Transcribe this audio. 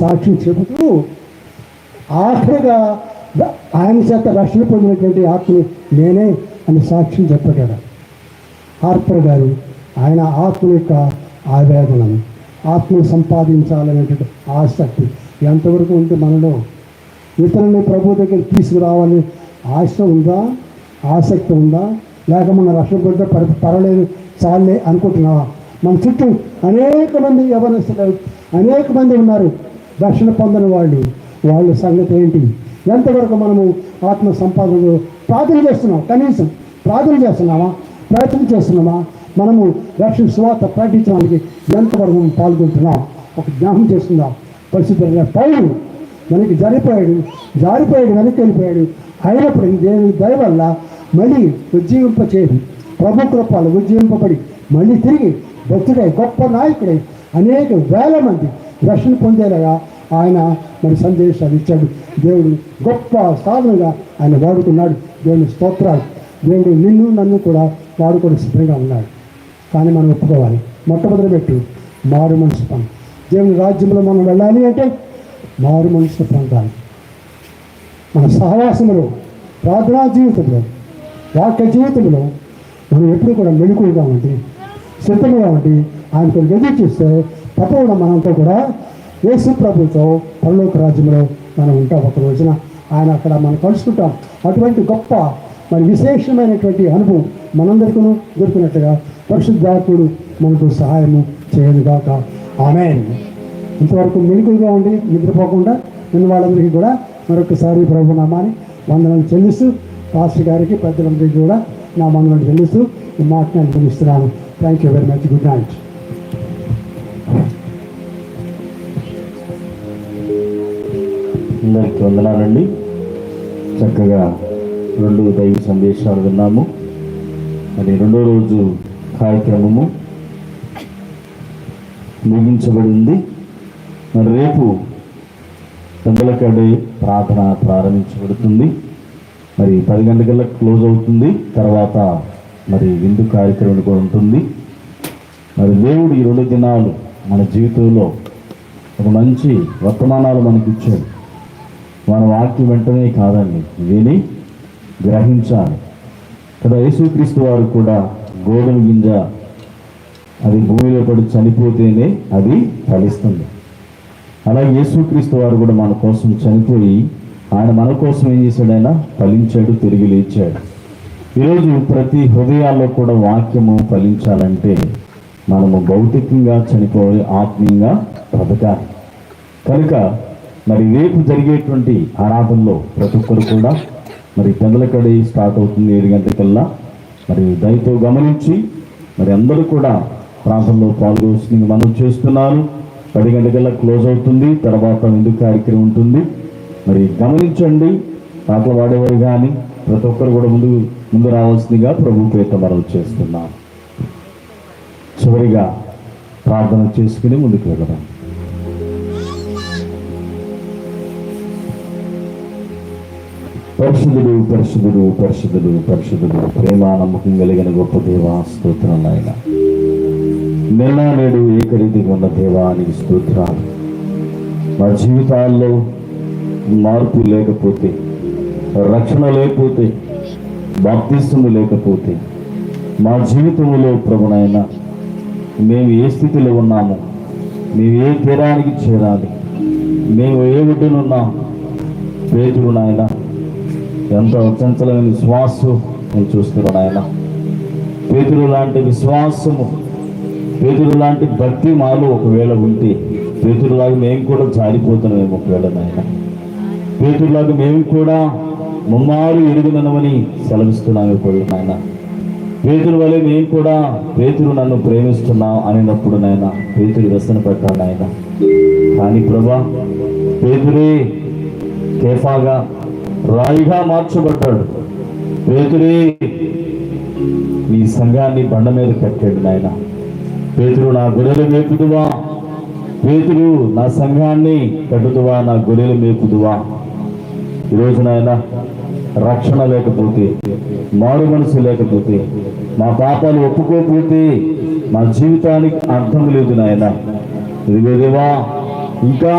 సాక్షి చెబుతూ ఆఖరిగా ఆయన చేత రక్షణ పొందినటువంటి ఆత్మని నేనే అని సాక్ష్యం చెప్పాడు హార్పర్ గారు. ఆయన ఆత్మ యొక్క ఆవేదనను, ఆత్మను సంపాదించాలనేటువంటి ఆసక్తి ఎంతవరకు ఉంటే మనలో ఇతరులని ప్రభు దగ్గర తీసుకురావాలని ఆశ ఉందా, ఆసక్తి ఉందా? లేక మన రక్షణ పొందితే పర్వాలేదు చాలే అనుకుంటున్నావా? మన చుట్టూ అనేక మంది యవనస్తులు అనేక మంది ఉన్నారు రక్షణ పొందని వాళ్ళు. వాళ్ళ సంగతి ఏంటి? ఎంతవరకు మనము ఆత్మ సంపాదనలో ప్రార్థన చేస్తున్నాం? కనీసం ప్రార్థన చేస్తున్నామా? ప్రయత్నం చేస్తున్నామా? మనము రక్షణ సువార్త ప్రకటించడానికి ఎంతవరకు మనం పాల్గొంటున్నాం? ఒక జ్ఞాపకం చేస్తున్నాం. పరిశుద్ధ పౌలు మనకి జారిపోయాడు, వెనక్కి వెళ్ళిపోయాడు. అయినప్పుడు దేవుని దయ వల్ల మళ్ళీ ఉజ్జీవింపచేది, ప్రభు కృపలు ఉజ్జీవింపబడి మళ్ళీ తిరిగి భక్తుడై గొప్ప నాయకుడై అనేక వేల మంది రక్షణ పొందేలాగా ఆయన మరి సందేశాలు ఇచ్చాడు. దేవుడు గొప్ప సాధనగా ఆయన వాడుకున్నాడు. దేవుని స్తోత్రాలు. దేవుడు నిన్ను నన్ను కూడా వాడుకొని సిద్ధంగా ఉన్నాడు. కానీ మనం ఒప్పుకోవాలి. మొట్టమొదటి పెట్టి మారు మనసు పని. దేవుని రాజ్యంలో మనం వెళ్ళాలి అంటే మారు మనసు పొందాలి. మన సహవాసంలో, ప్రార్థనా జీవితంలో, వాక్య జీవితంలో మనం ఎప్పుడు కూడా మెలకువగా ఉండి సిద్ధంగా ఉండి ఆయనతో ఎదురు చూస్తే తప్పకుండా మనంతో కూడా యేసు ప్రభుతో పరలోక రాజ్యంలో మనం ఉంటాం. ఒక రోజున ఆయన అక్కడ మనం కలుసుకుంటాం. అటువంటి గొప్ప మరి విశేషమైనటువంటి అనుభవం మనందరికీ దొరికినట్టుగా పరిశుద్ధాత్ముడు మనకు సహాయము చేయనుగాక. ఆమేన్. ఇంతవరకు మెలకువగా ఉండి నిద్రపోకుండా ఉన్న వాళ్ళందరికీ కూడా మరొకసారి ప్రభు నామాన్ని వందనాలు చెల్లిస్తూ, పాస్టర్ గారికి పెద్దలందరికీ కూడా నా వందనాలు చెల్లిస్తూ ఈ మాటను అనుభవిస్తున్నాను. Thank you very much. Good night. అందరికీ వందనాలండి. చక్కగా 2 దైవ సందేశాలు విన్నాము. మరి 2వ రోజు కార్యక్రమము ముగించబడింది. మరి రేపు పెందలకడి ప్రార్థన ప్రారంభించబడుతుంది. మరి 10 గంటల క్లోజ్ అవుతుంది. తర్వాత మరి విందు కార్యక్రమం కూడా ఉంటుంది. మరి దేవుడు ఈ 2 దినాలు మన జీవితంలో ఒక మంచి వర్తమానాలు మనకి ఇచ్చాడు. మన వాక్యం వెంటనే కాదండి, విని గ్రహించాలి కదా. యేసుక్రీస్తు వారు కూడా గోధుమ గింజ అది భూమిలో పడి చనిపోతేనే అది ఫలిస్తుంది. అలాగే యేసుక్రీస్తు వారు కూడా మన కోసం చనిపోయి ఆయన మన కోసం ఏం చేశాడు? ఆయన ఫలించాడు, తిరిగి లేచాడు. ఈరోజు ప్రతి హృదయాల్లో కూడా వాక్యము ఫలించాలంటే మనము భౌతికంగా చనిపోవాలి, ఆత్మీయంగా బ్రతకాలి. కనుక మరి రేపు జరిగేటువంటి ఆరాధనలో ప్రతి ఒక్కరు కూడా మరి పెందలకడి స్టార్ట్ అవుతుంది 7 గంటలకల్లా. మరి దయతో గమనించి మరి అందరూ కూడా ప్రాంతంలో పాల్గొని మనం చేస్తున్నారు. 10 గంటలకల్లా క్లోజ్ అవుతుంది. తర్వాత విందు కార్యక్రమం ఉంటుంది. మరి గమనించండి. పాటలు వాడేవారు కానీ ప్రతి ఒక్కరు కూడా ముందు రావాల్సిందిగా ప్రభు పేట మనం చేస్తున్నాం. చివరిగా ప్రార్థన చేసుకుని ముందుకు వెళ్దాం. పరిశుద్ధుడు పరిశుద్ధుడు పరిశుద్ధుడు పరిశుద్ధుడు ప్రేమ నమ్మకం కలిగిన గొప్ప దేవా స్తోత్రం నాయన. నిన్న నేడు ఏకరీతిగా ఉన్న దేవానికి స్తోత్రాలు. మా జీవితాల్లో మార్పు లేకపోతే, రక్షణ లేకపోతే, బాప్తిస్మము లేకపోతే మా జీవితంలో ప్రభునైనా మేము ఏ స్థితిలో ఉన్నాము, మేము ఏ తీరానికి చేరాలి, మేము ఏ ఒడ్డునున్నాం. పేతురు నాయన ఎంతో చంచలమైన విశ్వాసం నేను చూస్తున్నాను ఆయన. పేతురు లాంటి విశ్వాసము, పేతురు లాంటి భక్తి మాలో ఒకవేళ ఉంటే పేతురులాగా మేము కూడా జారిపోతున్నామేమో ఒకవేళ నాయన. పేతురులాగా మేము కూడా ముమ్మారు ఎరుగునమని సెలవిస్తున్నాము ఇప్పుడు నాయన. పేతురు వలె మేము కూడా పేతురు నన్ను ప్రేమిస్తున్నాం అనినప్పుడు నాయన పేతురు వ్యసన పెట్టాను నాయన. కానీ ప్రభా పేతురే కేఫాగా రాయిగా మార్చబడ్డాడు. పేతురే నీ సంఘాన్ని బండ మీద కట్టాడు నాయన. పేతురు నా గొర్రెలు మేపుదువా, పేతురు నా సంఘాన్ని కట్టుదువా, నా గొర్రెలు మేపుదువా. ఈరోజు నాయన రక్షణ లేకపోతే, మారు మనసు లేకపోతే, మా పాపాలు ఒప్పుకోకపోతే మా జీవితానికి అర్థం లేదు నాయన. ఇదిగో దేవా ఇంకా